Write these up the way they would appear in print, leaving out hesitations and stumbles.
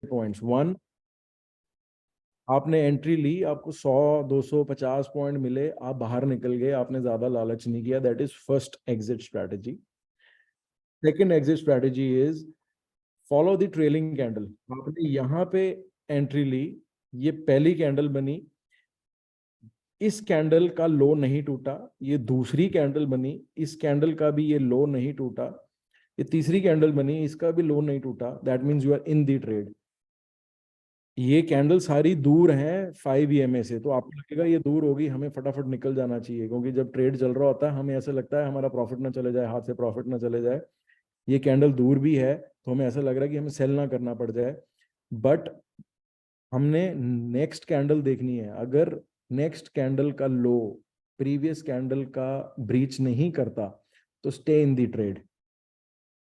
Points. One, आपने entry ली, आपको 100 250 point मिले, आप बाहर निकल गए, आपने ज्यादा लालच नहीं किया, that is first exit strategy. Second exit strategy is follow the trailing candle. आपने यहाँ पे एंट्री ली, ये पहली कैंडल बनी, इस कैंडल का लो नहीं टूटा, ये दूसरी कैंडल बनी, इस कैंडल का भी ये लो नहीं टूटा, ये तीसरी कैंडल बनी, इसका भी लो नहीं टूटा, that means you are in the trade. ये कैंडल सारी दूर हैं 5 EMA से, तो आपको लगेगा ये दूर होगी, हमें फटाफट निकल जाना चाहिए, क्योंकि जब ट्रेड चल रहा होता है हमें ऐसा लगता है हमारा प्रॉफिट ना चले जाए, हाथ से प्रॉफिट ना चले जाए। ये कैंडल दूर भी है तो हमें ऐसा लग रहा है कि हमें सेल ना करना पड़ जाए, बट हमने नेक्स्ट कैंडल देखनी है। अगर नेक्स्ट कैंडल का लो प्रीवियस कैंडल का ब्रीच नहीं करता तो स्टे इन दी ट्रेड।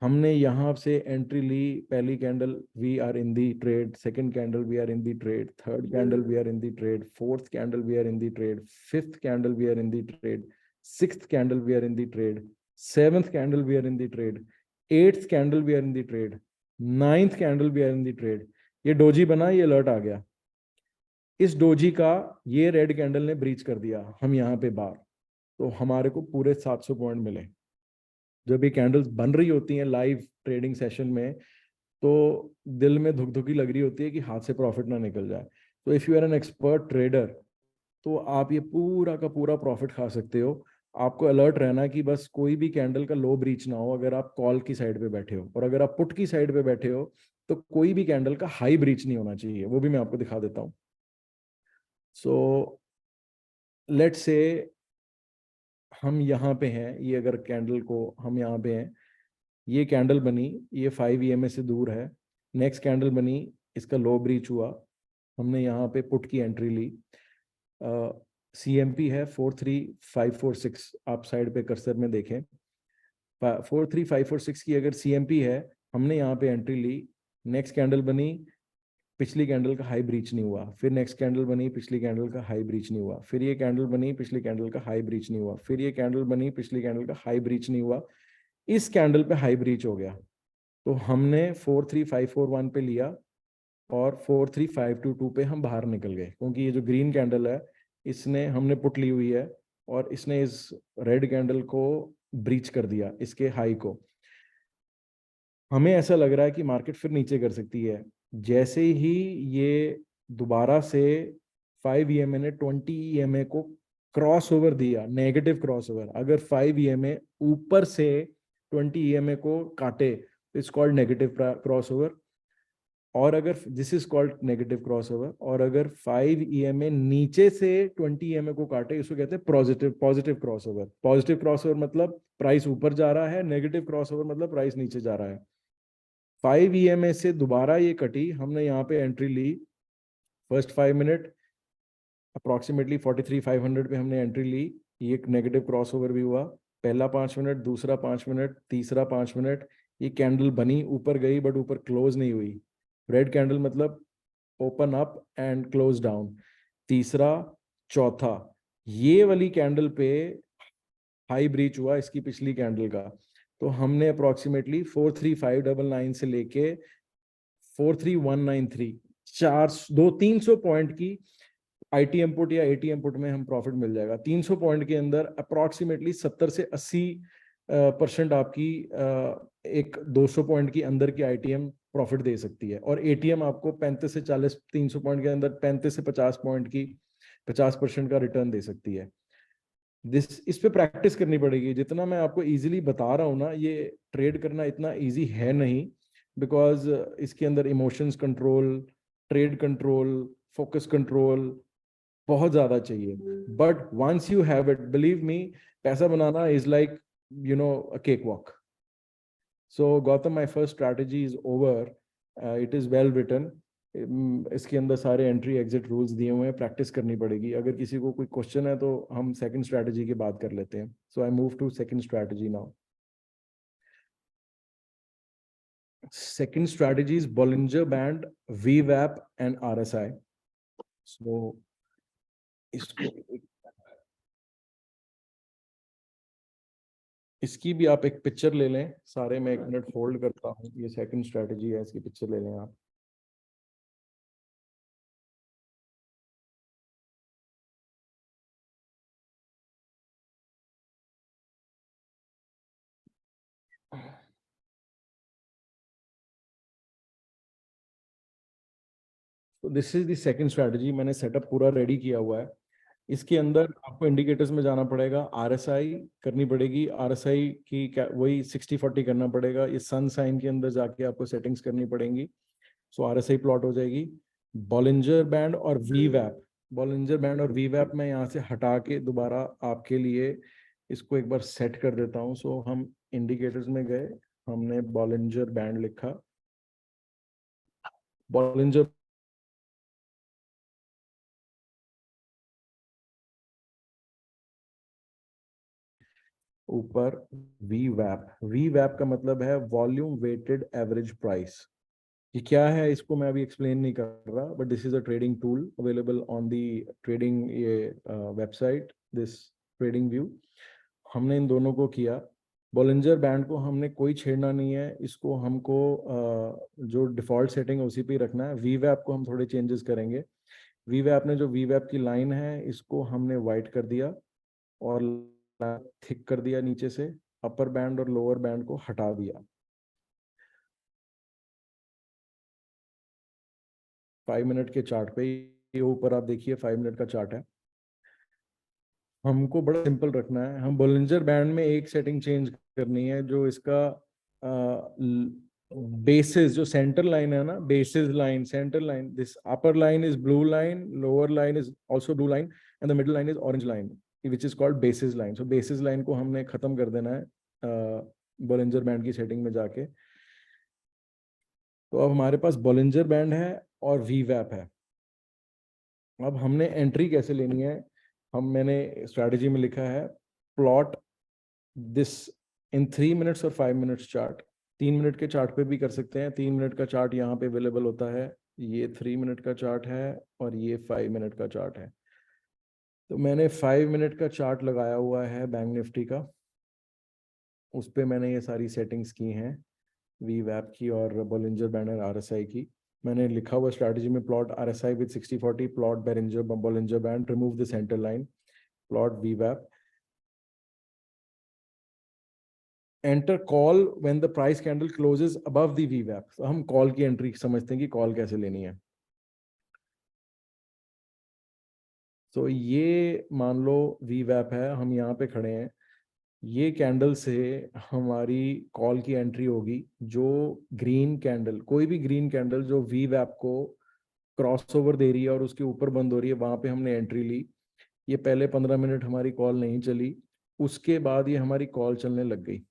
हमने यहाँ से एंट्री ली, पहली candle we are in the trade, second candle we are in the trade, third candle we are in the trade, fourth candle we are in the trade, fifth candle we are in the trade, sixth candle we are in the trade, seventh candle we are in the trade, eighth candle we are in the trade, ninth candle we are in the trade. ये doji बना, ये alert आ गया, इस doji का ये red candle ने breach कर दिया, हम यहाँ पे बाहर, तो हमारे को पूरे 700 पॉइंट मिले। जब ये कैंडल्स बन रही होती हैं लाइव ट्रेडिंग सेशन में, तो दिल में धुक धुकी लग रही होती है कि हाथ से प्रॉफिट ना निकल जाए। तो if you are an expert trader, तो आप ये पूरा का पूरा प्रॉफिट खा सकते हो। आपको अलर्ट रहना कि बस कोई भी कैंडल का लो ब्रीच ना हो, अगर आप कॉल की साइड पे बैठे हो, और अगर आप पुट की साइड पे बैठे हो तो कोई भी कैंडल का हाई ब्रीच नहीं होना चाहिए, वो भी मैं आपको दिखा देता हूँ। सो लेट्स से हम यहाँ पे हैं, ये अगर कैंडल को हम यहाँ पे हैं, ये कैंडल बनी, ये 5 EMA से दूर है, नेक्स्ट कैंडल बनी, इसका लो ब्रीच हुआ, हमने यहाँ पे पुट की एंट्री ली, CMP है 43546, आप साइड पे कर्सर में देखें, 43546 की अगर CMP है, हमने यहाँ पे एंट्री ली, नेक्स्ट कैंडल बनी, पिछली कैंडल का हाई ब्रीच नहीं हुआ, फिर नेक्स्ट कैंडल बनी, पिछली कैंडल का हाई ब्रीच नहीं हुआ, फिर ये कैंडल बनी, पिछली कैंडल का हाई ब्रीच नहीं हुआ, फिर ये कैंडल बनी, पिछली कैंडल का हाई ब्रीच नहीं हुआ, इस कैंडल पे हाई ब्रीच हो गया, तो हमने 43541 पे लिया और 43522 पे हम बाहर निकल गए, क्योंकि ये जो ग्रीन कैंडल है इसने हमने पुट ली हुई है और इसने इस रेड कैंडल को ब्रीच कर दिया, इसके हाई को। हमें ऐसा लग रहा है कि मार्केट फिर नीचे कर सकती है। जैसे ही ये दोबारा से 5 EMA ने 20 EMA को क्रॉस ओवर दिया, नेगेटिव क्रॉस ओवर, अगर 5 EMA ऊपर से 20 EMA को काटे तो it's called negative cross over, और अगर this is called negative cross over, और अगर 5 EMA नीचे से 20 EMA को काटे इसको कहते हैं positive positive cross over. Positive cross over मतलब प्राइस ऊपर जा रहा है, नेगेटिव क्रॉस ओवर मतलब प्राइस नीचे जा रहा है। 5 EMA से दोबारा ये कटी, हमने यहाँ पे एंट्री ली, फर्स्ट 5 मिनट अप्रोक्सीमेटली 43,500 पे हमने एंट्री ली, ये एक नेगेटिव क्रॉस ओवर भी हुआ, पहला 5 मिनट, दूसरा 5 मिनट, तीसरा 5 मिनट, ये कैंडल बनी, ऊपर गई बट ऊपर क्लोज नहीं हुई, रेड कैंडल मतलब open up and close down, तीसरा, चौथा, ये वाली कैंडल पे हाई ब्रीच हुआ इसकी पिछली कैंडल का, तो हमने अप्रोक्सीमेटली 43599 से लेके 43193, 300 पॉइंट की ITM पुट या ATM पुट में हम प्रॉफिट मिल जाएगा। 300 पॉइंट के अंदर अप्रोक्सीमेटली 70 से 80% आपकी एक 200 पॉइंट की अंदर की ITM प्रॉफिट दे सकती है, और ATM आपको 35 से 40, 300 पॉइंट के अंदर 35 से 50 पॉइंट की 50% का रिटर्न दे सकती है। इस पे प्रैक्टिस करनी पड़ेगी। जितना मैं आपको इजीली बता रहा हूँ ना, ये ट्रेड करना इतना इजी है नहीं, बिकॉज इसके अंदर emotions control, trade control, focus control बहुत ज्यादा चाहिए, but once you have it, believe me, पैसा बनाना is like a cakewalk. So Gautam, my first strategy is over, it is well written, इसके अंदर सारे एंट्री एग्जिट रूल्स दिए हुए हैं, प्रैक्टिस करनी पड़ेगी। अगर किसी को कोई क्वेश्चन है तो हम सेकंड स्ट्रैटेजी की बात कर लेते हैं। So I move to second strategy now. Second strategy is Bollinger Band, VWAP and RSI। So इसको इसकी भी आप एक पिक्चर ले लें सारे, मैं 1 मिनट होल्ड करता हूँ, ये सेकंड स्ट्रैटेजी है, इसकी पिक्चर ले लें आप। तो this is the second strategy, मैंने सेटअप पूरा रेडी किया हुआ है। इसके अंदर आपको इंडिकेटर्स में जाना पड़ेगा, आरएसआई करनी पड़ेगी, आरएसआई की वही 60-40 करना पड़ेगा, इस सन साइन के अंदर जाके आपको सेटिंग्स करनी पड़ेंगी। सो आरएसआई प्लॉट हो जाएगी। बॉलिंजर बैंड और वी वैप, बॉलिंजर बैंड और वी वैप मैं यहाँ से हटा के दोबारा आपके लिए इसको एक बार सेट कर देता हूँ। सो हम इंडिकेटर्स में गए, हमने बॉलिंजर बैंड लिखा, बॉलिंजर ऊपर वी वैप, वी वैप का मतलब है वॉल्यूम वेटेड एवरेज प्राइस। ये क्या है इसको मैं अभी एक्सप्लेन नहीं कर रहा, but this is a trading tool available on the trading ये वेबसाइट, दिस ट्रेडिंग व्यू। हमने इन दोनों को किया। बॉलिंजर बैंड को हमने कोई छेड़ना नहीं है, इसको हमको जो डिफॉल्ट सेटिंग है उसी पे ही रखना है। वी वैप को हम थोड़े चेंजेस करेंगे। वी वैप ने जो वी वैप की लाइन है इसको हमने वाइट कर दिया और थिक कर दिया, नीचे से अपर बैंड और लोअर बैंड को हटा दिया। 5 मिनट के चार्ट पे ये ऊपर आप देखिए 5 मिनट का चार्ट है। हमको बड़ा सिंपल रखना है, हम बॉलिंजर बैंड में एक सेटिंग चेंज करनी है, जो इसका बेसिस, जो सेंटर लाइन है ना, basis line, centre line, this upper line is blue line, lower line is also blue line and the middle line is orange line which is called basis line. So basis line को हमने खत्म कर देना है Bollinger band की setting में जाके। तो अब हमारे पास बॉलिंजर बैंड है और वी वैप है। अब हमने एंट्री कैसे लेनी है, मैंने स्ट्रैटेजी में लिखा है प्लॉट दिस इन 3 मिनट्स और 5 मिनट्स चार्ट। 3 मिनट के चार्ट पे भी कर सकते हैं, 3 मिनट का चार्ट यहाँ पे अवेलेबल होता है, ये 3 मिनट का चार्ट है और ये 5 मिनट का चार्ट है। तो मैंने 5 मिनट का चार्ट लगाया हुआ है बैंक निफ्टी का, उस पर मैंने ये सारी सेटिंग्स की हैं, वी वैप की और बॉलिंजर बैंड और आरएसआई की। मैंने लिखा हुआ स्ट्रैटेजी में plot RSI with 60-40, plot Bollinger band, remove the centre line, plot we वैप, enter call when the price candle closes above the we वैप। तो हम कॉल की एंट्री समझते हैं कि कॉल कैसे लेनी है। तो ये मान लो वी वैप है, हम यहाँ पे खड़े हैं, ये कैंडल से हमारी कॉल की एंट्री होगी। जो ग्रीन कैंडल, कोई भी ग्रीन कैंडल जो वी वैप को क्रॉस ओवर दे रही है और उसके ऊपर बंद हो रही है, वहां पे हमने एंट्री ली। ये पहले 15 मिनट हमारी कॉल नहीं चली, उसके बाद ये हमारी कॉल चलने लग गई।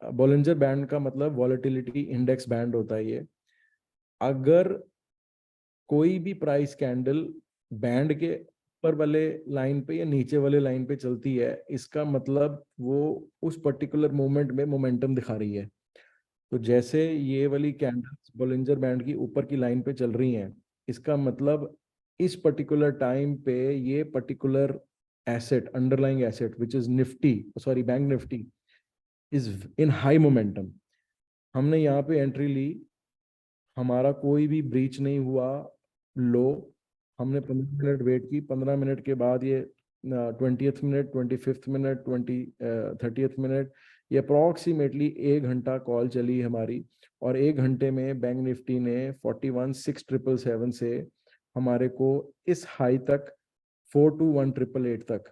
बॉलिंजर बैंड का मतलब वॉलेटिलिटी इंडेक्स बैंड होता है ये। अगर कोई भी प्राइस कैंडल बैंड के ऊपर वाले लाइन पे या नीचे वाले लाइन पे चलती है, इसका मतलब वो उस पर्टिकुलर मोमेंट में मोमेंटम दिखा रही है। तो जैसे ये वाली कैंडल्स बॉलिंजर बैंड की ऊपर की लाइन पे चल रही हैं, इसका मतलब इस पर्टिकुलर टाइम पे ये particular asset, underlying asset which is Nifty, sorry bank Nifty, is in high momentum. हमने यहाँ पे एंट्री ली, हमारा कोई भी ब्रीच नहीं हुआ लो, हमने 15 मिनट वेट की, 15 मिनट के बाद ये 20th minute, 25th minute, 30th minute, ये अप्रॉक्सीमेटली 1 घंटा कॉल चली हमारी। और 1 घंटे में बैंक निफ्टी ने 41,677 से हमारे को इस हाई तक 42,188 तक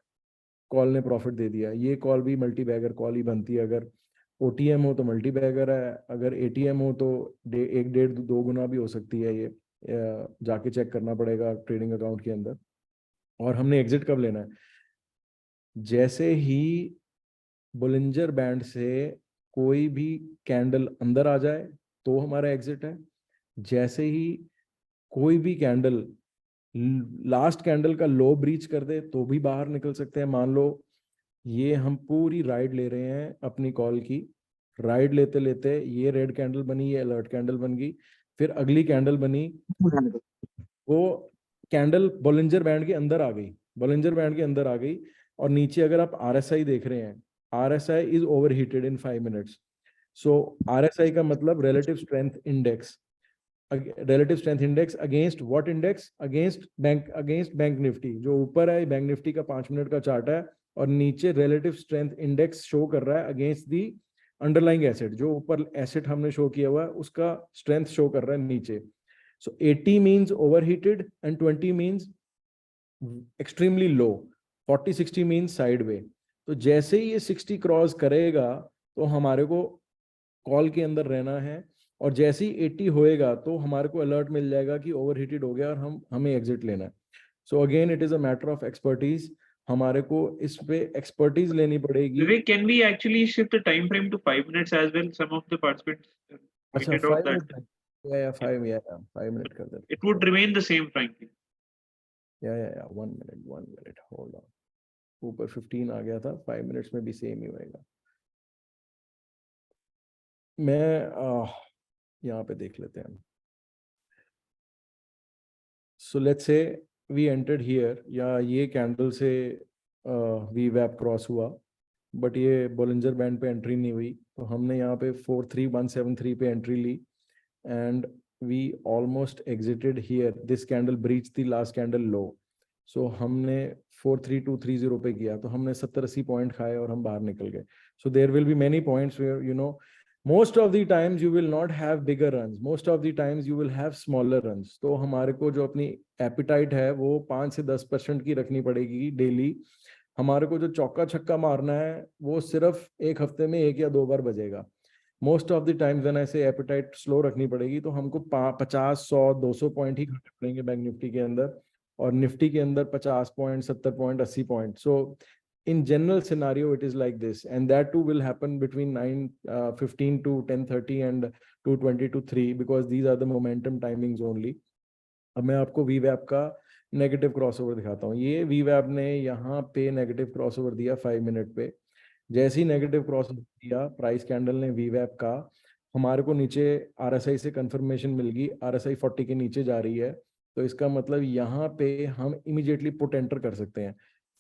कॉल ने प्रॉफिट दे दिया। ये कॉल भी मल्टी बैगर कॉल ही बनती है, अगर ओटीएम हो तो मल्टी बैगर है, अगर एटीएम हो तो 1.5 2 गुना भी हो सकती है। ये जाके चेक करना पड़ेगा ट्रेडिंग अकाउंट के अंदर। और हमने एग्जिट कब लेना है, जैसे ही बुलिंजर बैंड से कोई भी कैंडल अंदर आ जाए तो हमारा एग्जिट है। जैसे ही कोई भी कैंडल लास्ट कैंडल का लो ब्रीच कर दे तो भी बाहर निकल सकते हैं। मान लो ये हम पूरी राइड ले रहे हैं अपनी कॉल की, राइड लेते लेते ये रेड कैंडल बनी, ये अलर्ट कैंडल बन गई, फिर अगली कैंडल बनी, वो कैंडल बॉलिंजर बैंड के अंदर आ गई, बॉलिंजर बैंड के अंदर आ गई। और नीचे अगर आप आरएसआई देख रहे हैं, RSI is over heated in 5 minutes. So RSI का मतलब relative strength index, relative strength index against what index, against bank Nifty. जो ऊपर है बैंक निफ्टी का 5 मिनट का चार्ट है और नीचे रिलेटिव स्ट्रेंथ इंडेक्स शो कर रहा है अगेंस्ट दी अंडरलाइंग एसेट, जो ऊपर एसेट हमने शो किया हुआ है उसका स्ट्रेंथ शो कर रहा है नीचे. सो 80 means overheated and 20 means extremely low, 40-60 means sideway. तो जैसे ही ये 60 क्रॉस करेगा तो हमारे को कॉल के अंदर रहना है, और जैसे ही 80 होएगा तो हमारे को अलर्ट मिल जाएगा कि ओवरहीटेड हो गया और हमें एग्जिट लेना है. So again it is a matter of expertise, हमारे को इस पे एक्सपर्टीज लेनी पड़ेगी. Vivek, can we actually shift the time frame to 5 minutes as well? Some of the participants अच्छा pointed out 5 that मिनट, या yeah, 5, या 5 मिनट कर देते it would remain the same, frankly. या 1 मिनट होल्ड ऑन. ऊपर 15 आ गया था, 5 minutes में भी सेम ही होएगा. मैं यहाँ पे देख लेते हैं. So let's say we entered here, या ये कैंडल से वी वैप क्रॉस हुआ, बट ये बोलिंजर बैंड पे एंट्री नहीं हुई, तो हमने यहाँ पे 43173 पे एंट्री ली, and we almost exited here. This candle breach the last candle low, so हमने 43230 पे किया, तो हमने 70-80 पॉइंट खाए और हम बाहर निकल गए. So there will be many points where you know most of the times you will not have bigger runs, most of the times you will have smaller runs. तो हमारे को जो अपनी एपिटाइट है वो 5 से 10% की रखनी पड़ेगी डेली. हमारे को जो चौका छक्का मारना है वो सिर्फ एक हफ्ते में 1 या 2 बार बजेगा. Most of the times when ऐसे एपिटाइट स्लो रखनी पड़ेगी, तो हमको 50, 100, 200 पॉइंट ही खाने पड़ेंगे बैंक निफ्टी के अंदर, और निफ्टी के अंदर 50 point, 70 point, 80 point. So in general scenario it is like this, and that too will happen between 9:15 to 10:30 and 2:20 to 3, because these are the momentum timings only. अब मैं आपको वीवैप का नेगेटिव क्रॉसओवर दिखाता हूँ. ये वीवैप ने यहाँ पे नेगेटिव क्रॉसओवर दिया 5 मिनट पे. जैसे ही नेगेटिव क्रॉसओवर दिया प्राइस कैंडल ने वीवैप का, हमारे को नीचे आरएसआई से कंफर्मेशन मिल गई, आरएसआई 40 के नीचे जा रही है, तो इसका मतलब यहाँ पे हम इमीडिएटली पुट एंटर कर सकते हैं.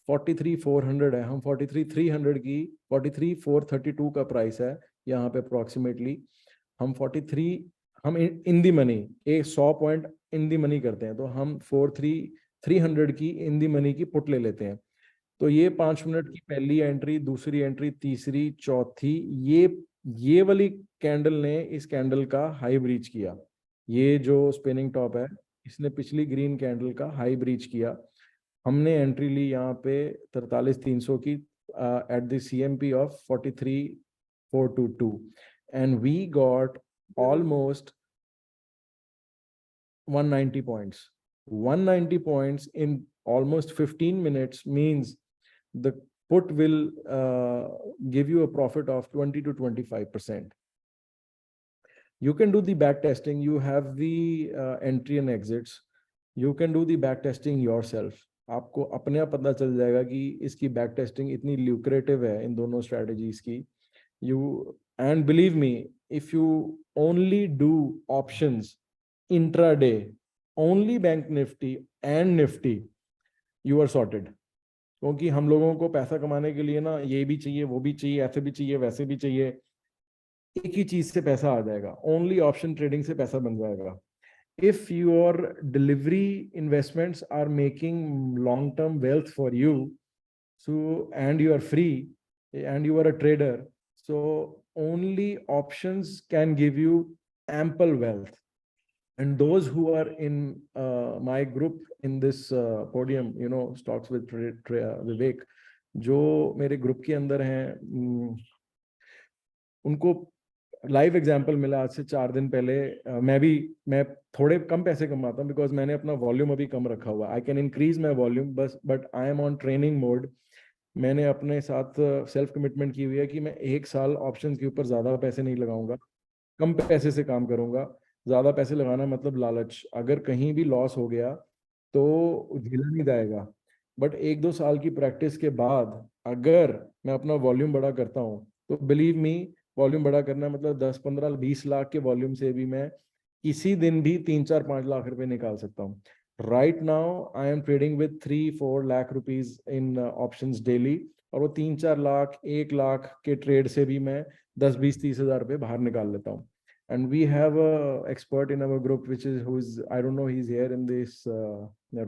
43,400 है, हम 43,300 की 43,432 का प्राइस है यहाँ पे अप्रोक्सीमेटली. हम 43, हम in the money 100 point in the money करते हैं, तो हम 43,300 की इन दी मनी की पुट ले लेते हैं. तो ये 5 मिनट की पहली एंट्री, दूसरी एंट्री, तीसरी, चौथी, ये वाली कैंडल ने इस कैंडल का हाई ब्रीच किया. ये जो स्पिनिंग टॉप है इसने पिछली ग्रीन कैंडल का हाई ब्रीच किया. हमने एंट्री ली यहाँ पे 43,300 की at the CMP of 43,422, and we got almost 190 points. 190 points in almost 15 minutes means the put will give you a profit of 20 to 25%. You can do the back testing. You have the entry and exits. You can do the back testing yourself. आपको अपने आप पता चल जाएगा कि इसकी back testing इतनी lucrative है इन दोनों स्ट्रेटजीज की. And believe me, if you only do options intraday, only bank nifty and nifty, you are sorted. क्योंकि हम लोगों को पैसा कमाने के लिए ना ये भी चाहिए, वो भी चाहिए, ऐसे भी चाहिए, वैसे भी चाहिए. एक ही चीज से पैसा आ जाएगा, ओनली ऑप्शन ट्रेडिंग से पैसा बन जाएगा. If your delivery investments are making long-term wealth for you, so and you are free and you are a trader, so only options can give you ample wealth. And those who are in my group in this podium, stocks with Vivek, जो मेरे group के अंदर हैं, उनको live example मिला आज से 4 दिन पहले. मैं थोड़े कम पैसे कमाता हूँ बिकॉज मैंने अपना वॉल्यूम अभी कम रखा हुआ. I can increase my volume but I am on training mode. मैंने अपने साथ सेल्फ कमिटमेंट की हुई है कि मैं 1 साल ऑप्शंस के ऊपर ज्यादा पैसे नहीं लगाऊंगा, कम पैसे से काम करूंगा. ज्यादा पैसे लगाना मतलब लालच. अगर कहीं भी लॉस हो गया तो झेला नहीं जाएगा. बट 1-2 साल की प्रैक्टिस के बाद अगर मैं अपना वॉल्यूम बड़ा करता हूँ, तो बिलीव मी, वॉल्यूम बड़ा करना मतलब 10, 15, 20 लाख के वॉल्यूम से भी मैं किसी दिन भी 3, 4, 5 लाख रुपए निकाल सकता हूँ. Right now I am trading with 3, 4 lakh rupees in options daily, और वो 3, 4 लाख, 1 लाख के ट्रेड से भी मैं 10, 20, 30 हजार रुपए बाहर निकाल लेता हूँ. And we have a expert in our group, who's I don't know, he's here in this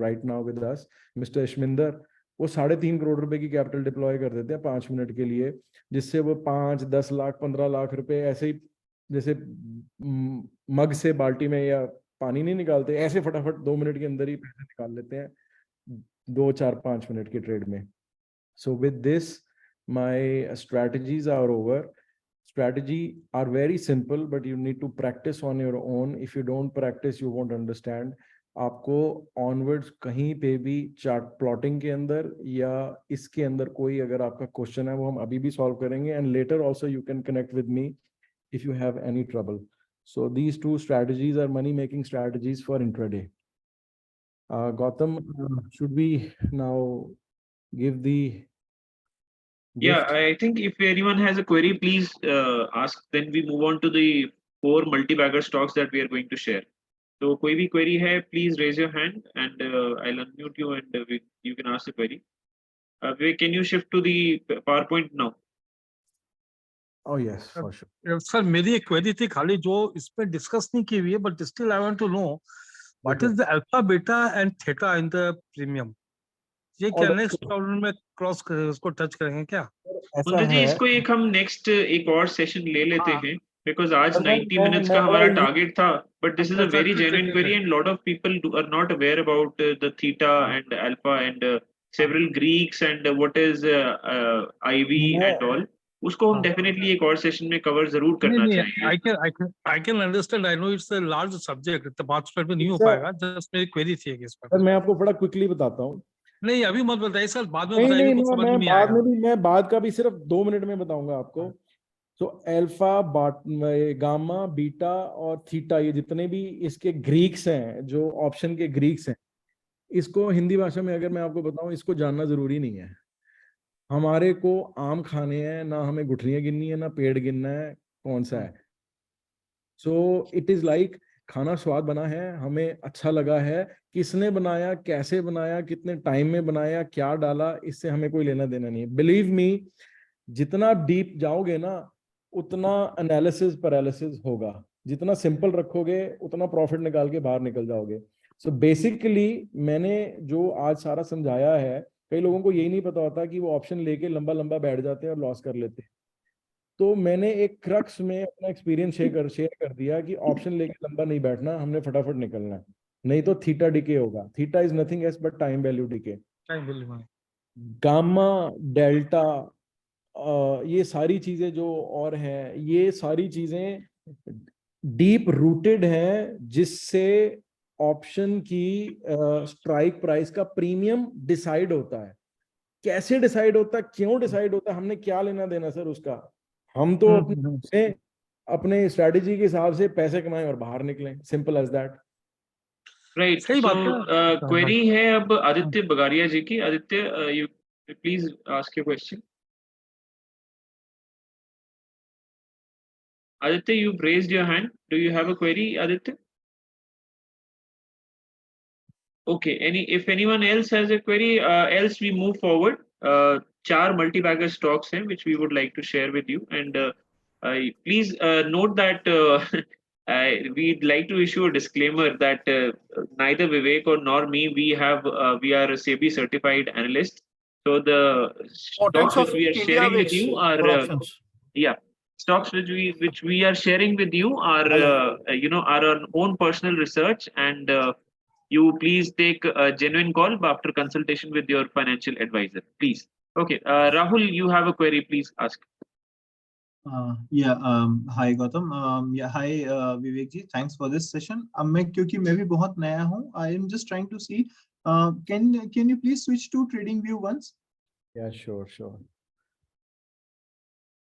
right now with us, Mr. Ishminder. वो 3.5 करोड़ रुपए की कैपिटल डिप्लॉय कर देते हैं 5 मिनट के लिए, जिससे वो 5, 10 लाख, 15 लाख रुपए ऐसे ही, जैसे मग से बाल्टी में या पानी नहीं निकालते, ऐसे फटाफट 2 मिनट के अंदर ही पैसे निकाल लेते हैं 2, 4, 5 मिनट के ट्रेड में. So with this, my strategies are over. Strategy are very simple, but you need to practice on your own. If you don't practice, you won't understand. आपको onwards कहीं पे भी चार्ट प्लॉटिंग के अंदर या इसके अंदर कोई अगर आपका क्वेश्चन है वो हम अभी भी सॉल्व करेंगे, and later also you can connect with me if you have any trouble. So these two strategies are money making strategies for intraday. Gautam, should we now give the Yeah, gift? I think if anyone has a query, please ask. Then we move on to the 4 multi-bagger stocks that we are going to share. So, कोई भी query है, please raise your hand and I'll unmute you and you can ask the query. Vivek, can you shift to the PowerPoint now? Oh yes, for sure. Sir मेरी एक query थी खाली जो इसमें discuss नहीं की हुई है, but still I want to know what is the alpha beta and theta in the premium. ये क्या नेक्स्ट प्रॉब्लम में क्रॉस उसको टच करेंगे क्या? मुंजा जी, इसको एक हम नेक्स्ट एक और सेशन ले लेते हैं, बिकॉज आज 90 मिनट्स का हमारा टारगेट था, but this is a very genuine query and lot of people are not aware about the theta and alpha and several Greeks and what is IV and all. उसको हम definitely एक और session में cover जरूर करना चाहेंगे. I can understand, I know it's a large subject, तो participate में नहीं हो पाएगा. जस्ट मेरी क्वेरी थी इस पर. सर मैं आपको बड़ा क्विकली बताता हूँ. नहीं अभी मत बताइए सर, बाद में नहीं, बताइए, कुछ समझ में नहीं आएगा. मैं बाद का भी सिर्फ 2 मिनट में बताऊंगा आपको. तो अल्फा, गामा, बीटा और थीटा, ये जितने भी इसके ग्रीक्स हैं, जो ऑप्शन के ग्रीक्स हैं, इसको हिंदी भाषा में अगर मैं आपको बताऊं, इसको जानना जरूरी नहीं है. हमारे को आम खाने हैं, ना हमें गुठलियां गिननी है, ना पेड़ गिनना है कौन सा है. सो इट इज लाइक खाना स्वाद बना है, हमें अच्छा लगा है, किसने बनाया, कैसे बनाया, कितने टाइम में बनाया, क्या डाला, इससे हमें कोई लेना देना नहीं है. बिलीव मी, जितना डीप जाओगे ना उतना एनालिसिस पैरालिसिस होगा. जितना सिंपल रखोगे उतना प्रॉफिट निकाल के बाहर निकल जाओगे. सो बेसिकली मैंने जो आज सारा समझाया है, कई लोगों को यही नहीं पता होता कि वो ऑप्शन लेके लंबा लंबा बैठ जाते हैं और लॉस कर लेते हैं. तो मैंने एक क्रक्स में अपना एक्सपीरियंस शेयर कर दिया कि ऑप्शन लेके लंबा नहीं बैठना, हमने फटाफट निकलना है, नहीं तो थीटा डिके होगा. Theta is nothing else but time value decay. Gamma, delta, ये सारी चीजें जो और हैं, ये सारी चीजें डीप रूटेड हैं, जिससे ऑप्शन की स्ट्राइक प्राइस का प्रीमियम डिसाइड होता है. कैसे डिसाइड होता है, क्यों डिसाइड होता है, हमने क्या लेना देना सर उसका. हम तो अपने स्ट्रेटेजी के हिसाब से पैसे कमाएं और बाहर निकलें. Simple as that. राइट. सही बात है. क्वेरी है अब आदित्य बगारिया जी की. Aditya, you please ask your question. Aditya, you've raised your hand. Do you have a query, Aditya? Okay. If anyone else has a query, else we move forward. 4 multi-bagger stocks हैं which we would like to share with you, and please note that we'd like to issue a disclaimer that neither Vivek or nor me we are a SEBI certified analyst. So the stocks which we are sharing with you are stocks which we are sharing with you are are our own personal research, and you please take a genuine call after consultation with your financial advisor, please. Okay, Rahul, you have a query, please ask. Hi Gautam. Hi Vivek ji, thanks for this session. मैं क्योंकि मैं भी बहुत नया हूँ, I am just trying to see, can you please switch to TradingView once? Yeah, sure.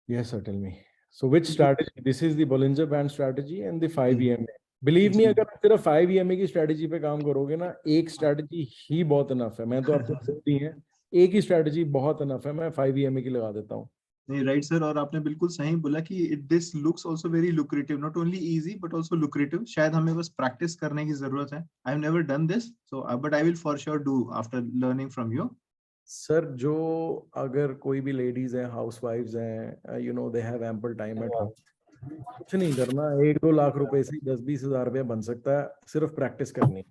Yes sir, tell me. So which strategy? This is the Bollinger Band strategy and the 5 EMA. Believe me, अगर आप सिर्फ 5 EMA की strategy पे काम करोगे ना, एक strategy ही बहुत इनफ है. मैं तो आपको बोलती हैं, एक ही स्ट्रेटजी बहुत इनफ है. मैं 5 EMA की लगा देता हूँ. नहीं, राइट सर, और आपने बिल्कुल सही बोला कि this looks also very lucrative, not only easy but also lucrative. शायद हमें बस प्रैक्टिस करने की जरूरत है. I have never done this, so but I will for sure do after learning from you. Sir, जो अगर कोई भी लेडीज हैं, हाउसवाइफ्स हैं, you know they have ample time at home, कुछ नहीं करना, 1-2 लाख रुपए से 10-20 हजार रुपया बन सकता है, सिर्फ प्रैक्टिस करनी.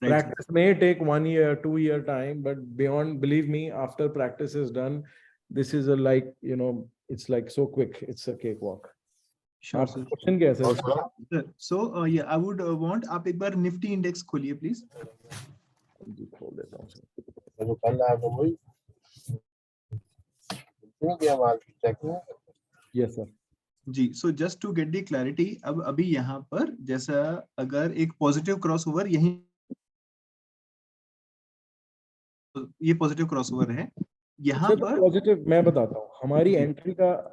Right. Practice may take 1 year, 2 year time, but beyond, believe me, after practice is done, this is a like, you know, it's like so quick. It's a cakewalk. Sure, आपका sir. क्वेश्चन क्या है sir? Sir, so yeah, I would want आप एक बार Nifty index खोलिए please. जी, खोल देता हूँ sir. जो कल आपको वही क्यों किया मार्केट चेक में यस सर. जी, so just to get the clarity, अब अभी यहाँ पर जैसा अगर एक पॉजिटिव क्रॉसओवर यही, ये पॉजिटिव क्रॉसओवर है यहाँ सर पर. पॉजिटिव मैं बताता हूँ, हमारी एंट्री का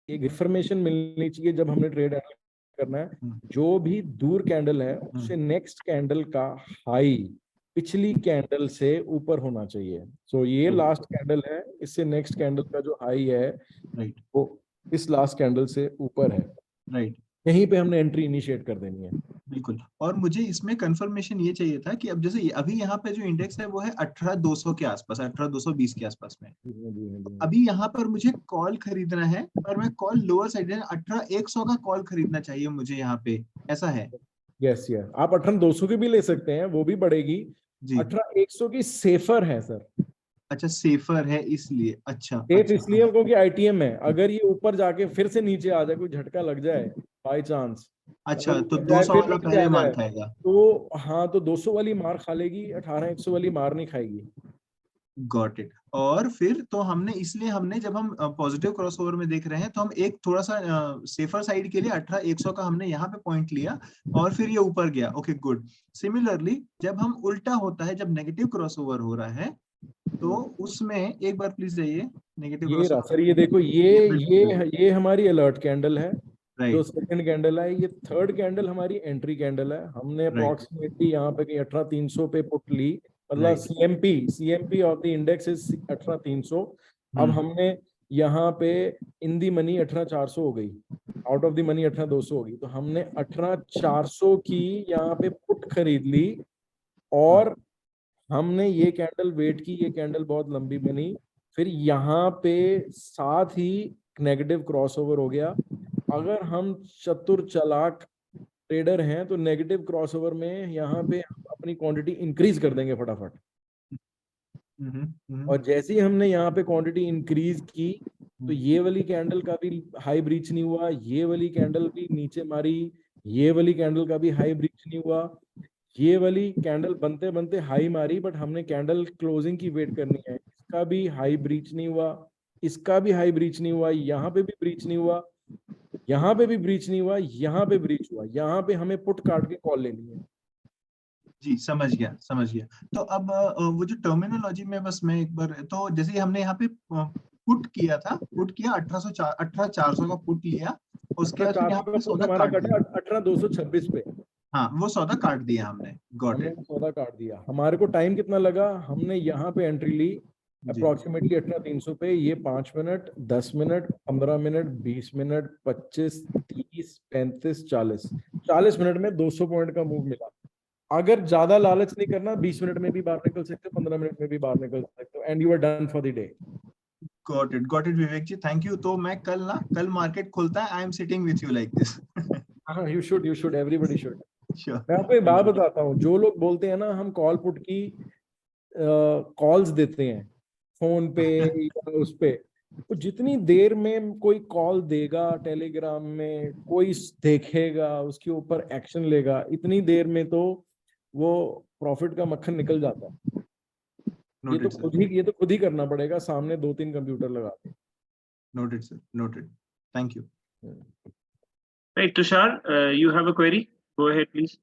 एक इंफॉर्मेशन मिलनी चाहिए जब हमने ट्रेड करना है. जो भी दूर कैंडल है उससे नेक्स्ट कैंडल का हाई पिछली कैंडल से ऊपर होना चाहिए. सो ये लास्ट कैंडल है, इससे नेक्स्ट कैंडल का जो हाई है राइट. वो इस लास्ट कैंडल से ऊपर है. राइट. यहीं पे हमने एंट्री इनिशिएट कर देनी है. बिल्कुल. और मुझे इसमें कंफर्मेशन ये चाहिए था कि अब जैसे अभी यहाँ पे जो इंडेक्स है वो है 18,200 के आसपास, 18,220 के आसपास में. अभी यहाँ पर मुझे कॉल खरीदना है और मैं कॉल लोअर साइड 18,100 का कॉल खरीदना चाहिए मुझे यहाँ पे, ऐसा है? यस यस, आप 18,200 की भी ले सकते हैं, वो भी बढ़ेगी. जी. 18,100 की सेफर है सर. अच्छा, सेफर है इसलिए. अच्छा. सेफ अच्छा. इसलिए क्योंकि आईटीएम है. अगर ये ऊपर जाके फिर से नीचे आ जाए, कोई झटका लग जाए बाय चांस, अच्छा, अगर तो ऊपर जाए 200 फिर वाला नीचे पहले आ मार जाए, खाएगा. तो हाँ, तो 200 वाली मार खा लेगी, 18,100 वाली मार नहीं खाएगी. Got it. और फिर तो हमने इसलिए हमने जब हम पॉजिटिव क्रॉसओवर में देख रहे हैं तो हम एक थोड़ा सा सेफर साइड के लिए 18,100 का हमने यहाँ पे पॉइंट लिया और फिर ये ऊपर गया. Okay, good. सिमिलरली जब हम उल्टा होता है, जब नेगेटिव क्रॉसओवर हो रहा है तो उसमें एक बार प्लीज जाइए नेगेटिव ये रहा क्रॉसओवर. सर, ये देखो, ये हमारी अलर्ट कैंडल है. जो राइट. सेकंड कैंडल है, ये थर्ड कैंडल हमारी एंट्री कैंडल है. हमने अप्रोक्सीमेटली यहाँ पे 18,300 पे पुट ली, मतलब CMP of the index is 18,300. अब हमने यहाँ पे इन दी मनी 18,400 हो गई, आउट ऑफ द मनी 18,200 हो गई, तो हमने 18,400 की यहाँ पे पुट खरीद ली. और हमने ये कैंडल वेट की, ये कैंडल बहुत लंबी बनी, फिर यहाँ पे साथ ही नेगेटिव क्रॉसओवर हो गया. अगर हम चतुर चालाक ट्रेडर हैं तो नेगेटिव क्रॉसओवर में यहाँ पे अपनी क्वांटिटी इंक्रीज कर देंगे फटाफट. और जैसे ही हमने यहाँ पे क्वांटिटी इंक्रीज की तो ये वाली कैंडल का भी हाई ब्रीच नहीं हुआ, ये वाली कैंडल भी नीचे मारी, ये वाली कैंडल का भी हाई ब्रीच नहीं हुआ, ये वाली कैंडल बनते बनते हाई मारी, बट हमने कैंडल क्लोजिंग की वेट करनी है. इसका भी हाई ब्रीच नहीं हुआ, इसका भी हाई ब्रीच नहीं हुआ, यहाँ पे भी ब्रीच नहीं हुआ, यहाँ पे भी ब्रीच नहीं हुआ, यहाँ पे ब्रीच हुआ. यहाँ पे हमें पुट काट के कॉल लेनी है. जी, समझ गया, समझ गया. तो अब वो जो टर्मिनोलॉजी में बस मैं एक बार, तो जैसे हमने यहाँ पे पुट किया 18,400 का पुट लिया, उसके बाद फिर यहाँ पे सौदा हमारा काट कटा दिया. 18,226 पे. हाँ, वो सौदा काट दिया हमने. गॉट हमने इट. सौदा काट दिया. हमारे को टाइम कितना लगा? हमने यहाँ पे एंट्री ली अप्रोक्सीमेटली 18,300 पे. ये 5 minute, 10 minute, 15 minute, 20 minute, 25, 30, 35, 40 minute में 200 पॉइंट का मूव मिला. अगर ज्यादा लालच नहीं करना, 20 मिनट में भी बाहर निकल सकते हो, 15 मिनट में भी बाहर निकल सकते हो, and you are done for the day. Got it Vivek ji, thank you. तो मैं कल मार्केट खुलता है, I am sitting with you like this. हाँ, you should, everybody should. Sure. मैं आपको एक बात बताता हूँ, जो लोग बोलते हैं ना हम कॉल पुट की कॉल्स देते हैं फोन पे या उस पे, तो जितनी देर में कोई कॉल देगा टेलीग्राम में, कोई देखेगा, उसके ऊपर एक्शन लेगा, इतनी देर में तो वो प्रॉफिट का मक्खन निकल जाता है. ये तो खुद ही करना पड़ेगा, सामने 2-3 कंप्यूटर लगा के. Noted sir, noted. Thank you. Right, Tushar, you have a query? Go ahead, please.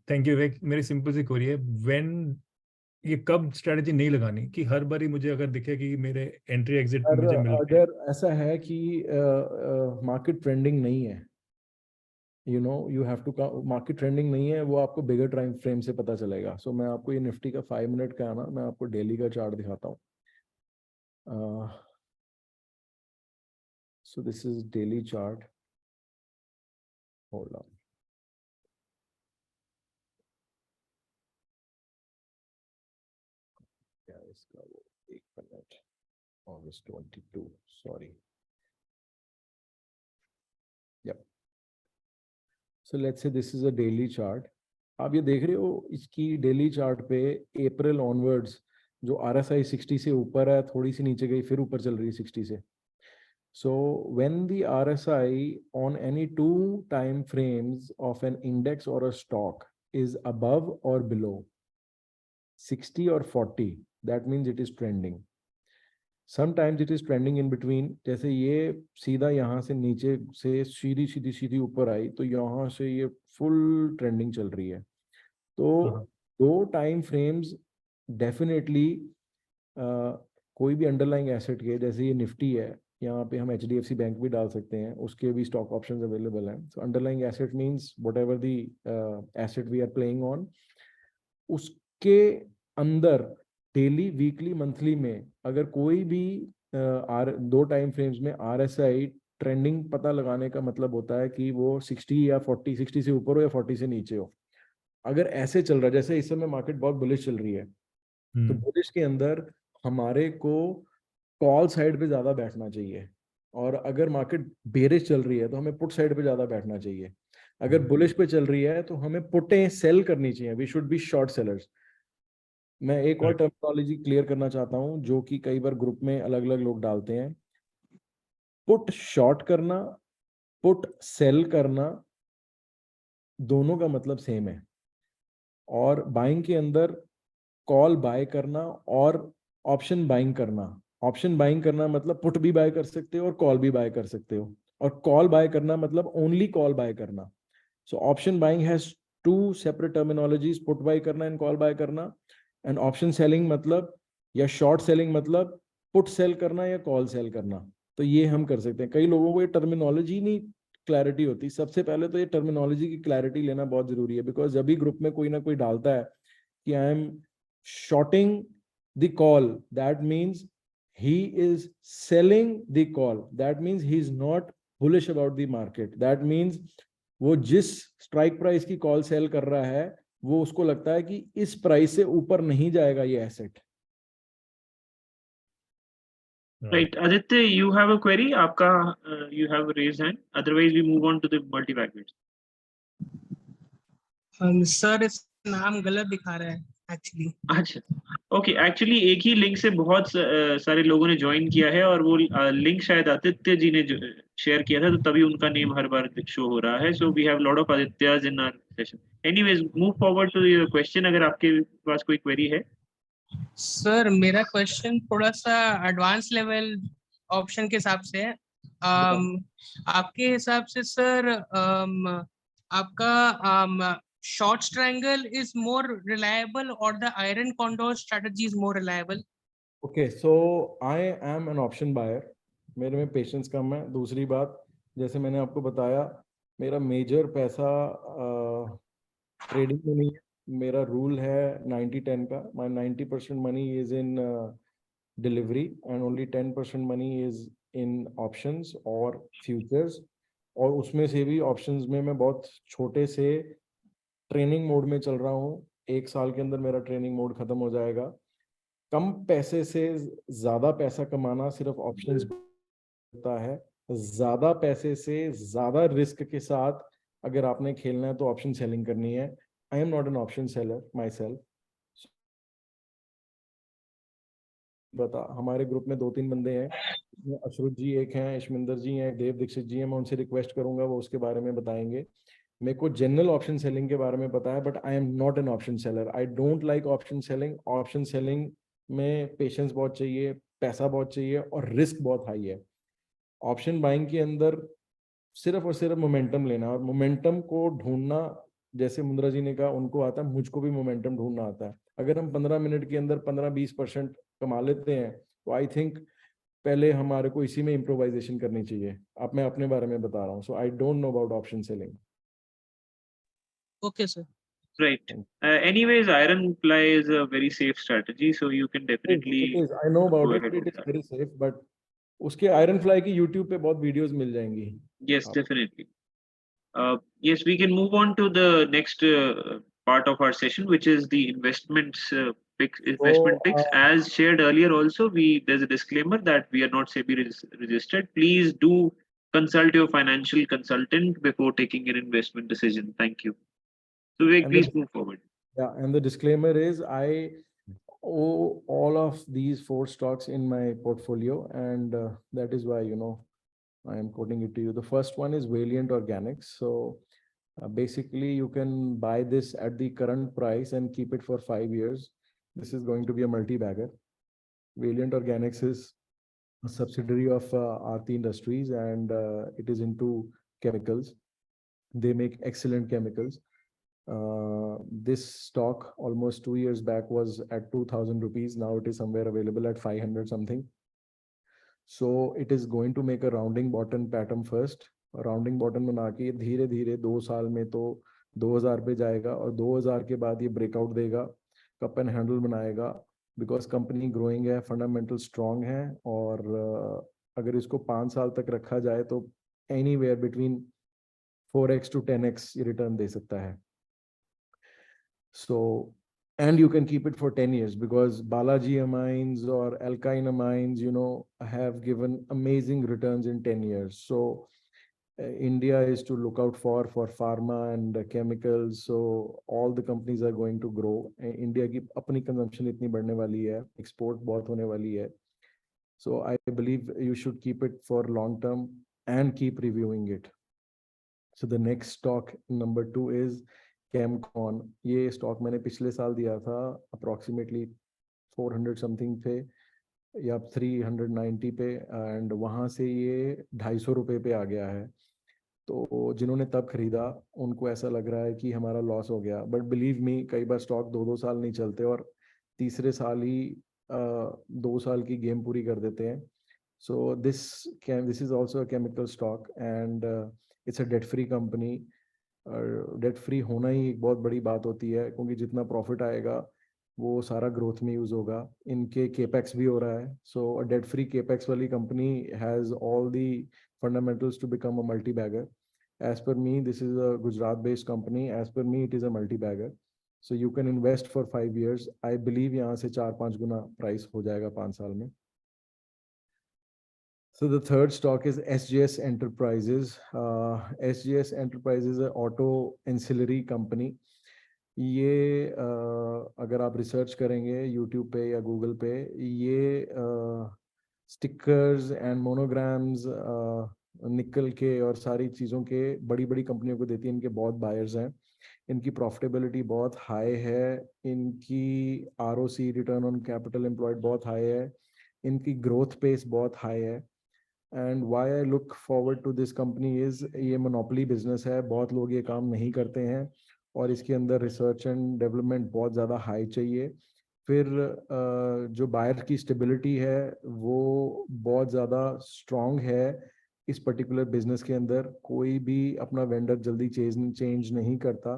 Thank you Vivek. मेरी सिंपल सी क्वेरी है, व्हेन ये कब स्ट्रेटजी नहीं लगानी कि हर बारी मुझे अगर दिखे कि मेरे एंट्री एग्जिट मुझे मिल गए. अगर ऐसा है कि मार्केट ट्रेंडिंग नहीं है, you have to, market trending नहीं है, वो आपको बिगर टाइम फ्रेम से पता चलेगा. सो मैं आपको ये निफ्टी का 5 मिनट का है ना, मैं आपको डेली का चार्ट दिखाता हूँ. So this is daily chart. Hold on. क्या है इसका वो, एक minute, August 22, sorry. Yep. So let's say this is a daily chart. आप ये देख रहे हो इसकी डेली चार्ट पे अप्रैल ऑनवर्ड्स जो RSI 60 से ऊपर है, थोड़ी सी नीचे गई, फिर ऊपर चल रही है 60 से. So when the RSI on any two time frames of an index or a stock is above or below 60 or 40, that means it is trending. Sometimes it is trending in between. जैसे ये सीधा यहाँ से नीचे से सीधी सीधी सीधी ऊपर आई, तो यहाँ से ये फुल ट्रेंडिंग चल रही है. तो दो टाइम फ्रेम्स डेफिनेटली कोई भी अंडरलाइंग एसेट के, जैसे ये निफ्टी है, यहाँ पे हम HDFC बैंक भी डाल सकते हैं, उसके भी स्टॉक ऑप्शंस अवेलेबल हैं. So underlying asset means whatever the asset we are playing on, उसके अंदर डेली, वीकली, मंथली में अगर कोई भी दो टाइम फ्रेम्स में RSI ट्रेंडिंग पता लगाने का मतलब होता है कि वो 60 या 40, 60 से ऊपर हो या 40 से नीचे हो. अगर ऐसे चल रहा है, जैसे इस समय मार्केट बहुत बुलिश चल रही है, तो बुलिश के अंदर हमारे को कॉल साइड पे ज्यादा बैठना चाहिए, और अगर मार्केट बेरिश चल रही है तो हमें पुट साइड पे ज्यादा बैठना चाहिए. अगर बुलिश पे चल रही है तो हमें पुटें सेल करनी चाहिए. We should be short sellers. मैं एक और टर्मिनोलॉजी क्लियर करना चाहता हूं जो कि कई बार ग्रुप में अलग अलग लोग डालते हैं. पुट शॉर्ट करना, पुट सेल करना, दोनों का मतलब सेम है. और बाइंग के अंदर कॉल बाय करना और ऑप्शन बाइंग करना. ऑप्शन बाइंग करना मतलब पुट भी बाय कर सकते हो और कॉल भी बाय कर सकते हो, और कॉल बाय करना मतलब ओनली कॉल बाय करना. So option buying has two separate terminologies, put buy करना एंड कॉल बाय करना. एंड ऑप्शन सेलिंग मतलब, या शॉर्ट सेलिंग मतलब पुट सेल करना या कॉल सेल करना. तो ये हम कर सकते हैं. कई लोगों को ये टर्मिनोलॉजी नहीं क्लैरिटी होती. सबसे पहले तो ये टर्मिनोलॉजी की क्लैरिटी लेना बहुत जरूरी है, बिकॉज जब भी ग्रुप में कोई ना कोई डालता है कि I am shorting the call, that means he is selling the call. That means he is not bullish about the market. That means वो जिस स्ट्राइक प्राइस की कॉल सेल कर रहा है, वो उसको लगता है कि इस प्राइस से ऊपर नहीं जाएगा ये asset. Right, Aditya, you have a query. आपका you have raised hand. Otherwise, we move on to the multi-baggers. Sir इस नाम गलत दिखा रहा है एक्चुअली. अच्छा, ओके. एक्चुअली एक ही लिंक से बहुत सारे लोगों ने ज्वाइन किया है, और वो लिंक शायद आदित्य जी ने शेयर किया था, तो तभी उनका नेम हर बार शो हो रहा है. So we have lot of Adityas in our session. Anyways, move forward to your question, अगर आपके पास कोई क्वेरी है. सर मेरा क्वेश्चन थोड़ा सा एडवांस लेवल ऑप्शन के हिसाब से है. आपके हिसाब से सर आपका short triangle is more reliable or the iron condor strategy is more reliable? Okay, so I am an option buyer. मेरे में पेशेंस कम है. दूसरी बात, जैसे मैंने आपको बताया, मेरा मेजर पैसा ट्रेडिंग में नहीं है. मेरा रूल है 90-10 का. My 90% money is in delivery and only 10% money is in options or futures. और उसमें से भी ऑप्शंस में मैं बहुत छोटे से ट्रेनिंग मोड में चल रहा हूँ. 1 साल के अंदर मेरा ट्रेनिंग मोड खत्म हो जाएगा. कम पैसे से ज्यादा पैसा कमाना सिर्फ ऑप्शंस होता है. ज्यादा पैसे से ज्यादा रिस्क के साथ अगर आपने खेलना है तो ऑप्शन सेलिंग करनी है. I am not an option seller my self. बता, हमारे ग्रुप में 2-3 बंदे हैं, अशरुत जी एक हैं, यशमिंदर जी हैं, देव दीक्षित जी हैं. मैं उनसे रिक्वेस्ट करूंगा, वो उसके बारे में बताएंगे. मेरे को जनरल ऑप्शन सेलिंग के बारे में पता है, but I am not an option seller. I don't like option selling. Option selling में पेशेंस बहुत चाहिए, पैसा बहुत चाहिए, और रिस्क बहुत हाई है. ऑप्शन बाइंग के अंदर सिर्फ और सिर्फ मोमेंटम लेना, और मोमेंटम को ढूंढना, जैसे मुंद्रा जी ने कहा उनको आता है, मुझको भी मोमेंटम ढूंढना आता है. अगर हम 15 मिनट के अंदर 15-20% कमा लेते हैं, तो आई थिंक पहले हमारे को इसी में इम्प्रोवाइजेशन करनी चाहिए. अब मैं अपने बारे में बता रहा हूँ. So I don't know about option selling. Okay, sir. Right. Anyways, iron ply is a very safe strategy, so you can definitely It is. I know about go it. ahead It with is that. very safe, but उसके iron fly की YouTube पे बहुत videos मिल जाएंगी. Yes, definitely. Yes, we can move on to the next part of our session, which is the investments investment picks. So, As shared earlier also, there's a disclaimer that we are not SEBI registered. Please do consult your financial consultant before taking an investment decision. Thank you. So Vivek, And please move forward. Yeah, and the disclaimer is I owe all of these 4 stocks in my portfolio, and that is why, I am quoting it to you. The first one is Valiant Organics. So basically, you can buy this at the current price and keep it for 5 years. This is going to be a multi-bagger. Valiant Organics is a subsidiary of Aarti Industries, and it is into chemicals. They make excellent chemicals. This stock almost 2 years back was at 2,000 rupees. Now it is somewhere available at 500 something. So it is going to make a rounding bottom pattern first. Rounding bottom बना के धीरे धीरे 2 साल में तो 2000 पे जाएगा, और 2000 के बाद ये ब्रेकआउट देगा, कप एंड हैंडल बनाएगा, बिकॉज कंपनी ग्रोइंग है, फंडामेंटल स्ट्रॉन्ग है, और अगर इसको 5 साल तक रखा जाए तो anywhere between 4x to 10x ये रिटर्न दे सकता है. So, and you can keep it for 10 years because Balaji Amines or Alkyne Amines, have given amazing returns in 10 years. So India is to look out for pharma and chemicals. So all the companies are going to grow. India की अपनी consumption इतनी बढ़ने वाली है, export बहुत होने वाली है. So I believe you should keep it for long term and keep reviewing it. So the next stock number 2 is Chemcon. ये stock मैंने पिछले साल दिया था, approximately 400 something पे या 390 पे, and वहाँ से ये 250 रुपए पे आ गया है. तो जिन्होंने तब खरीदा उनको ऐसा लग रहा है कि हमारा लॉस हो गया, बट बिलीव मी, कई बार स्टॉक 2-2 साल नहीं चलते और तीसरे साल ही 2 साल की गेम पूरी कर देते हैं. So this is also a chemical stock, and it's a debt free company. Debt free होना ही एक बहुत बड़ी बात होती है, क्योंकि जितना प्रॉफिट आएगा वो सारा ग्रोथ में यूज होगा. इनके केपेक्स भी हो रहा है. सो अ डेट फ्री केपेक्स वाली company has all the fundamentals to become a multi-bagger. As per me, this is a Gujarat-based company. As per me, it is a multi-bagger. So you can invest for 5 years. I believe यहाँ से 4-5 गुना price हो जाएगा 5 साल में. So the third stock is SGS Enterprises. SGS Enterprises is an auto ancillary company. ये अगर आप research करेंगे YouTube पे या Google पे, ये स्टिकर्स एंड मोनोग्राम्स निकल के और सारी चीज़ों के बड़ी बड़ी कंपनियों को देती है. इनके बहुत बायर्स हैं. इनकी प्रॉफिटेबिलिटी बहुत हाई है. इनकी ROC return on capital employed बहुत हाई है. इनकी ग्रोथ पेस बहुत हाई है. And why I look forward to this company is, ये मोनोपोली बिजनेस है, बहुत लोग ये काम नहीं करते हैं, और इसके अंदर रिसर्च एंड डेवलपमेंट बहुत ज़्यादा हाई चाहिए. फिर जो बायर की स्टेबिलिटी है वो बहुत ज़्यादा स्ट्रॉन्ग है. इस पर्टिकुलर बिजनेस के अंदर कोई भी अपना वेंडर जल्दी चेंज नहीं करता.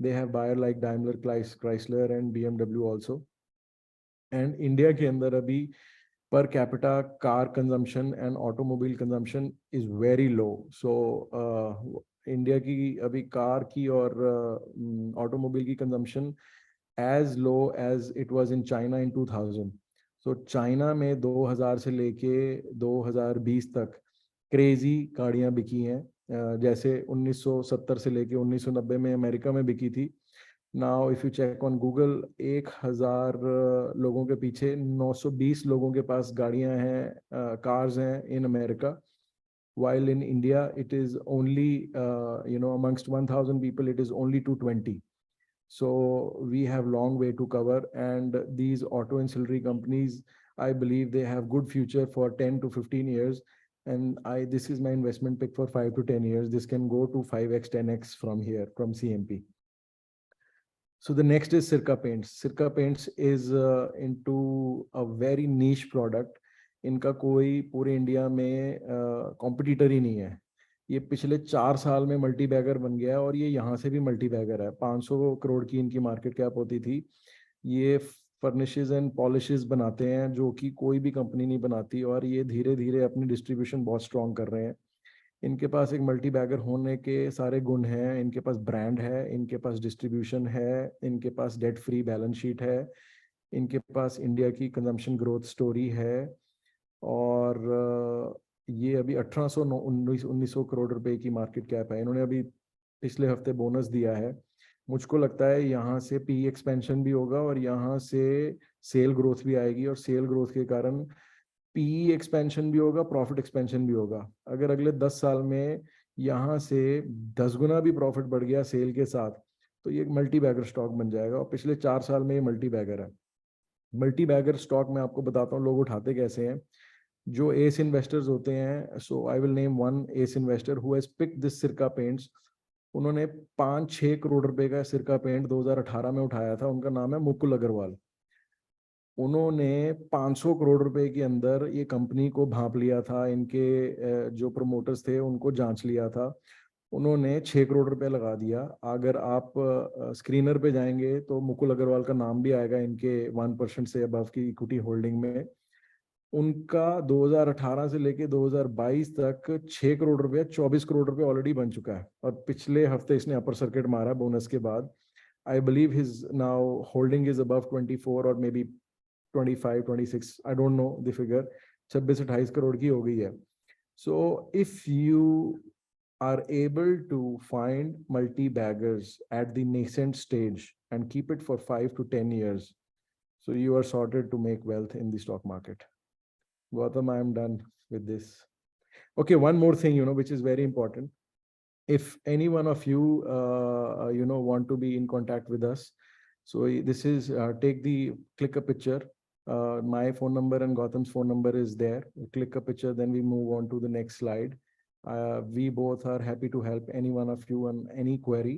They have buyer like Daimler, Chrysler and BMW also. And India के अंदर अभी per capita car consumption and automobile consumption is very low. So India की अभी कार की और ऑटोमोबाइल की consumption as low as it was in China in 2000. So China में 2000 से लेके 2020 तक क्रेजी गाड़ियां बिकी हैं. जैसे 1970 से लेके 1990 में अमेरिका में बिकी थी. Now if you check on Google, 1000 लोगों के पीछे 920 लोगों के पास गाड़ियां हैं, कार्स हैं in America, while in India it is only amongst 1000 people it is only 220. So we have long way to cover, and these auto ancillary companies, I believe they have good future for 10 to 15 years, and this is my investment pick for 5 to 10 years. This can go to 5x 10x from here, from CMP. So the next is Sirca Paints. Sirca Paints is into a very niche product. इनका कोई पूरे India में competitor ही नहीं है. ये पिछले 4 साल में मल्टी बैगर बन गया है, और ये यहाँ से भी मल्टी बैगर है. 500 करोड़ की इनकी मार्केट कैप होती थी. ये फर्निशेस एंड पॉलिशेस बनाते हैं जो कि कोई भी कंपनी नहीं बनाती, और ये धीरे धीरे अपनी डिस्ट्रीब्यूशन बहुत स्ट्रॉन्ग कर रहे हैं. इनके पास एक मल्टी बैगर होने के सारे गुण हैं. इनके पास ब्रांड है, इनके पास डिस्ट्रीब्यूशन है, इनके पास डेट फ्री बैलेंस शीट है, इनके पास इंडिया की कंजम्पशन ग्रोथ स्टोरी है और ये अभी 1900 करोड़ रुपए की मार्केट कैप है। इन्होंने अभी पिछले हफ्ते बोनस दिया है। मुझको लगता है यहाँ से पी एक्सपेंशन भी होगा और यहाँ से सेल ग्रोथ भी आएगी और सेल ग्रोथ के कारण पी एक्सपेंशन भी होगा, प्रॉफिट एक्सपेंशन भी होगा। अगर अगले 10 साल में यहाँ से 10 गुना भी प्रॉफिट बढ़ गया सेल के साथ, तो ये एक मल्टी बैगर स्टॉक बन जाएगा। और पिछले 4 साल में ये मल्टी बैगर है। मल्टी बैगर स्टॉक मैं आपको बताता हूँ लोग उठाते कैसे हैं। जो एस इन्वेस्टर्स होते हैं, so I will name one ace investor who has picked this Sirca paints. उन्होंने 5-6 करोड़ रुपए का सिरका पेंट 2018 में उठाया था। उनका नाम है मुकुल अग्रवाल। उन्होंने 500 करोड़ रुपए के अंदर ये कंपनी को भांप लिया था। इनके जो प्रमोटर्स थे उनको जांच लिया था। उन्होंने 6 करोड़ रुपए लगा दिया। अगर आप स्क्रीनर पे जाएंगे तो मुकुल अग्रवाल का नाम भी आएगा इनके 1% से अबव की इक्विटी होल्डिंग में। उनका 2018 से लेके 2022 तक 6 करोड़ रुपए 24 करोड़ रुपए ऑलरेडी बन चुका है। और पिछले हफ्ते इसने अपर सर्किट मारा बोनस के बाद। I believe his now holding is above 24 और may be 25, 26, I don't know the figure, 26-28 crore की हो गई है। So if you are able to find multi-baggers at the nascent stage and keep it for 5 to 10 years, so you are sorted to make wealth in the stock market. Gautam, I am done with this. Okay, one more thing, which is very important. If any one of you, want to be in contact with us, so this is, click a picture. My phone number and Gautam's phone number is there. You click a picture, then we move on to the next slide. We both are happy to help any one of you on any query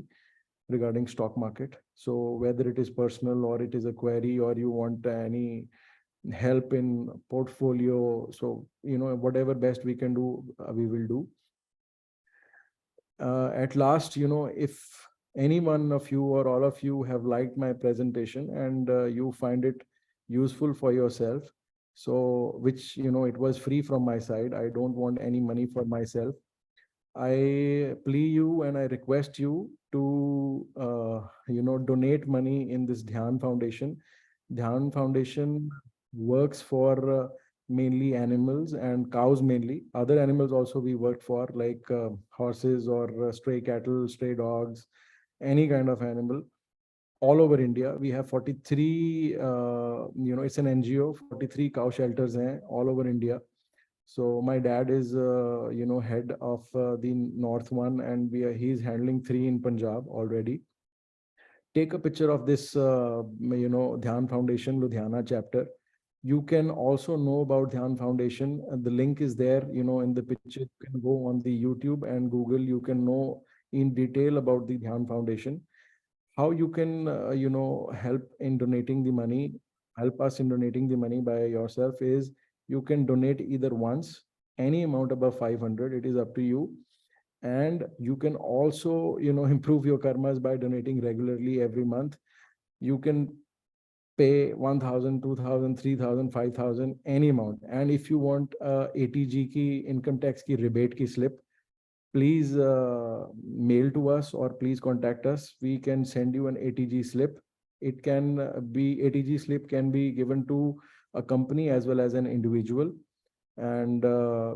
regarding stock market. So whether it is personal or it is a query or you want any help in portfolio, so whatever best we can do, we will do. At last, if any one of you or all of you have liked my presentation and you find it useful for yourself, so which it was free from my side, I don't want any money for myself. I plea you and I request you to donate money in this Dhyan Foundation. Dhyan Foundation works for mainly animals and cows mainly. Other animals also we worked for, like horses or stray cattle, stray dogs, any kind of animal. All over India, we have 43, it's an NGO, 43 cow shelters hain all over India. So my dad is, head of the North one, and he's handling 3 in Punjab already. Take a picture of this, Dhyan Foundation Ludhiana chapter. You can also know about Dhyan Foundation. The link is there, in the picture. You can go on the YouTube and Google. You can know in detail about the Dhyan Foundation. How you can, help in donating the money, help us in donating the money by yourself is you can donate either once, any amount above 500, it is up to you. And you can also, improve your karmas by donating regularly every month. You can pay 1,000, 2,000, 3,000, 5,000, any amount. And if you want ATG ki income tax ki rebate ki slip, please mail to us or please contact us. We can send you an ATG slip. It can be, ATG slip can be given to a company as well as an individual. And